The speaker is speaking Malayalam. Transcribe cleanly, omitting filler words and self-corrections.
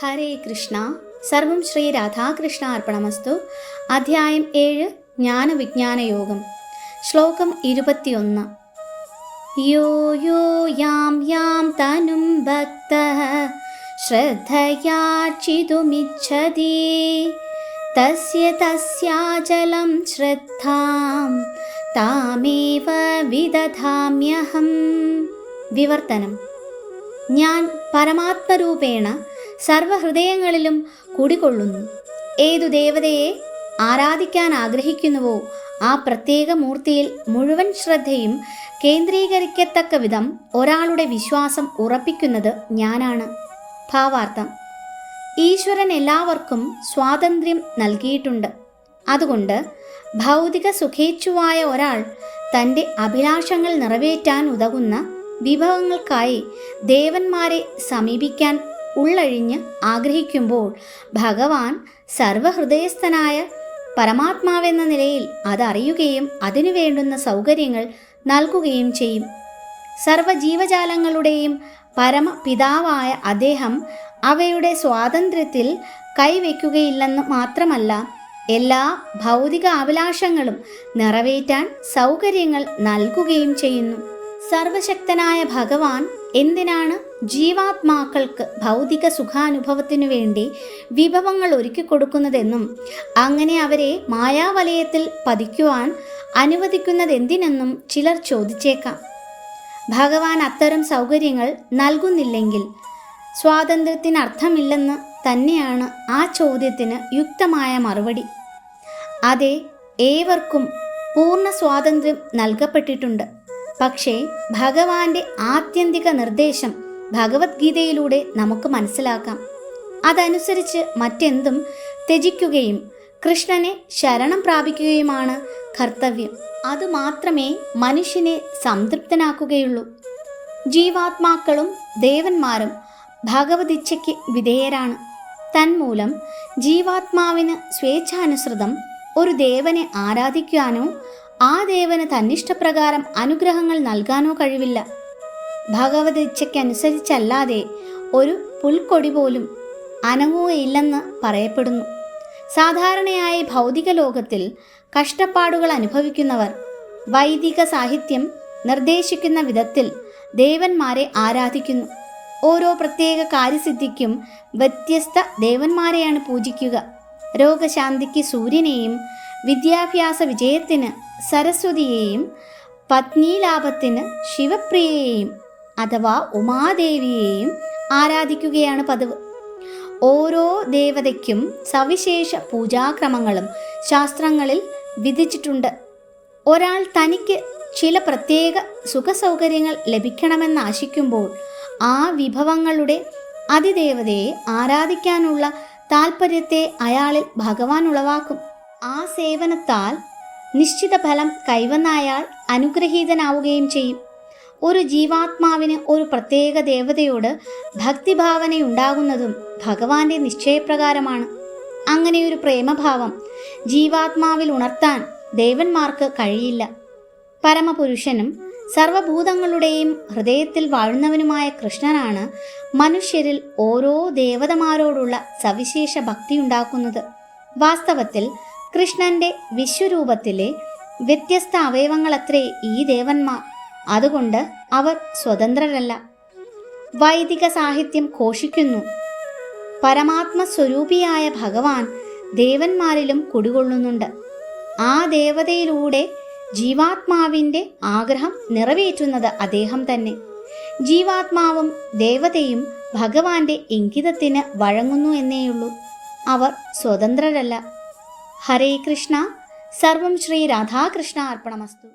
ഹരേ കൃഷ്ണ. സർവം ശ്രീ രാധാകൃഷ്ണ അർപ്പണമസ്തു. അധ്യായം 7 ജ്ഞാനവിജ്ഞാന യോഗം. ശ്ലോകം 21. യോ യോ യാം യാം തനും ഭക്തഃ ശ്രദ്ധയാർച്ചിതുമിച്ഛതി തസ്യ തസ്യാചലം ശ്രദ്ധാം താമേവ വിദധാമ്യഹം. വിവർത്തനം: ഞാൻ പരമാത്മരൂപേണ സർവഹൃദയങ്ങളിലും കുടികൊള്ളുന്നു. ഏതു ദേവതയെ ആരാധിക്കാൻ ആഗ്രഹിക്കുന്നുവോ ആ പ്രത്യേക മൂർത്തിയിൽ മുഴുവൻ ശ്രദ്ധയും കേന്ദ്രീകരിക്കത്തക്ക വിധം ഒരാളുടെ വിശ്വാസം ഉറപ്പിക്കുന്നത് ഞാനാണ്. ഭാവാർത്ഥം: ഈശ്വരൻ എല്ലാവർക്കും സ്വാതന്ത്ര്യം നൽകിയിട്ടുണ്ട്. അതുകൊണ്ട് ഭൗതിക സുഖേച്ഛുവായ ഒരാൾ തൻ്റെ അഭിലാഷങ്ങൾ നിറവേറ്റാൻ ഉതകുന്ന വിഭവങ്ങൾക്കായി ദേവന്മാരെ സമീപിക്കാൻ ഉള്ളഴിഞ്ഞ് ആഗ്രഹിക്കുമ്പോൾ ഭഗവാൻ സർവഹൃദയസ്ഥനായ പരമാത്മാവെന്ന നിലയിൽ അതറിയുകയും അതിനു വേണ്ടുന്ന സൗകര്യങ്ങൾ നൽകുകയും ചെയ്യും. സർവജീവജാലങ്ങളുടെയും പരമപിതാവായ അദ്ദേഹം അവയുടെ സ്വാതന്ത്ര്യത്തിൽ കൈവയ്ക്കുകയില്ലെന്ന് മാത്രമല്ല, എല്ലാ ഭൗതിക അഭിലാഷങ്ങളും നിറവേറ്റാൻ സൗകര്യങ്ങൾ നൽകുകയും ചെയ്യുന്നു. സർവശക്തനായ ഭഗവാൻ എന്തിനാണ് ജീവാത്മാക്കൾക്ക് ഭൗതിക സുഖാനുഭവത്തിനു വേണ്ടി വിഭവങ്ങൾ ഒരുക്കിക്കൊടുക്കുന്നതെന്നും അങ്ങനെ അവരെ മായാവലയത്തിൽ പതിക്കുവാൻ അനുവദിക്കുന്നതെന്തിനെന്നും ചിലർ ചോദിച്ചേക്കാം. ഭഗവാൻ അത്തരം സൗകര്യങ്ങൾ നൽകുന്നില്ലെങ്കിൽ സ്വാതന്ത്ര്യത്തിനർത്ഥമില്ലെന്ന് തന്നെയാണ് ആ ചോദ്യത്തിന് യുക്തമായ മറുപടി. അതെ, ഏവർക്കും പൂർണ്ണ സ്വാതന്ത്ര്യം നൽകപ്പെട്ടിട്ടുണ്ട്. പക്ഷേ ഭഗവാന്റെ ആത്യന്തിക നിർദ്ദേശം ഭഗവത്ഗീതയിലൂടെ നമുക്ക് മനസ്സിലാക്കാം. അതനുസരിച്ച് മറ്റെന്തും ത്യജിക്കുകയും കൃഷ്ണനെ ശരണം പ്രാപിക്കുകയുമാണ് കർത്തവ്യം. അതുമാത്രമേ മനുഷ്യനെ സംതൃപ്തനാക്കുകയുള്ളൂ. ജീവാത്മാക്കളും ദേവന്മാരും ഭഗവദിച്ഛയ്ക്ക് വിധേയരാണ്. തന്മൂലം ജീവാത്മാവിന് സ്വേച്ഛാനുസൃതം ഒരു ദേവനെ ആരാധിക്കാനോ ആ ദേവന് തന്നിഷ്ടപ്രകാരം അനുഗ്രഹങ്ങൾ നൽകാനോ കഴിവില്ല. ഭഗവദിച്ഛയ്ക്കനുസരിച്ചല്ലാതെ ഒരു പുൽക്കൊടി പോലും അനങ്ങുകയില്ലെന്ന് പറയപ്പെടുന്നു. സാധാരണയായി ഭൗതിക ലോകത്തിൽ കഷ്ടപ്പാടുകൾ അനുഭവിക്കുന്നവർ വൈദിക സാഹിത്യം നിർദ്ദേശിക്കുന്ന വിധത്തിൽ ദേവന്മാരെ ആരാധിക്കുന്നു. ഓരോ പ്രത്യേക കാര്യസിദ്ധിക്കും വ്യത്യസ്ത ദേവന്മാരെയാണ് പൂജിക്കുക. രോഗശാന്തിക്ക് സൂര്യനെയും, വിദ്യാഭ്യാസ വിജയത്തിന് സരസ്വതിയെയും, പത്നീലാഭത്തിന് ശിവപ്രിയയെയും അഥവാ ഉമാദേവിയെയും ആരാധിക്കുകയാണ് പതിവ്. ഓരോ ദേവതയ്ക്കും സവിശേഷ പൂജാക്രമങ്ങളും ശാസ്ത്രങ്ങളിൽ വിധിച്ചിട്ടുണ്ട്. ഒരാൾ തനിക്ക് ചില പ്രത്യേക സുഖസൗകര്യങ്ങൾ ലഭിക്കണമെന്ന് ആശിക്കുമ്പോൾ ആ വിഭവങ്ങളുടെ അതിദേവതയെ ആരാധിക്കാനുള്ള താൽപ്പര്യത്തെ അയാളിൽ ഭഗവാൻ ഉളവാക്കും. ആ സേവനത്താൽ നിശ്ചിത ഫലം കൈവന്ന അയാൾ അനുഗ്രഹീതനാവുകയും ചെയ്യും. ഒരു ജീവാത്മാവിന് ഒരു പ്രത്യേക ദേവതയോട് ഭക്തിഭാവനയുണ്ടാകുന്നതും ഭഗവാന്റെ നിശ്ചയപ്രകാരമാണ്. അങ്ങനെയൊരു പ്രേമഭാവം ജീവാത്മാവിൽ ഉണർത്താൻ ദേവന്മാർക്ക് കഴിയില്ല. പരമപുരുഷനും സർവഭൂതങ്ങളുടെയും ഹൃദയത്തിൽ വാഴുന്നവനുമായ കൃഷ്ണനാണ് മനുഷ്യരിൽ ഓരോ ദേവതമാരോടുള്ള സവിശേഷ ഭക്തിയുണ്ടാക്കുന്നത്. വാസ്തവത്തിൽ കൃഷ്ണന്റെ വിശ്വരൂപത്തിലെ വ്യത്യസ്ത അവയവങ്ങളത്രേ ഈ ദേവന്മാർ. അതുകൊണ്ട് അവർ സ്വതന്ത്രരല്ല. വൈദിക സാഹിത്യം ഘോഷിക്കുന്നു, പരമാത്മസ്വരൂപിയായ ഭഗവാൻ ദേവന്മാരിലും കുടികൊള്ളുന്നുണ്ട്. ആ ദേവതയിലൂടെ ജീവാത്മാവിൻ്റെ ആഗ്രഹം നിറവേറ്റുന്നത് അദ്ദേഹം തന്നെ. ജീവാത്മാവും ദേവതയും ഭഗവാന്റെ ഇംഗിതത്തിന് വഴങ്ങുന്നു എന്നേയുള്ളൂ. അവർ സ്വതന്ത്രരല്ല. ഹരേ കൃഷ്ണ. സർവം ശ്രീ രാധാകൃഷ്ണ അർപ്പണമസ്തു.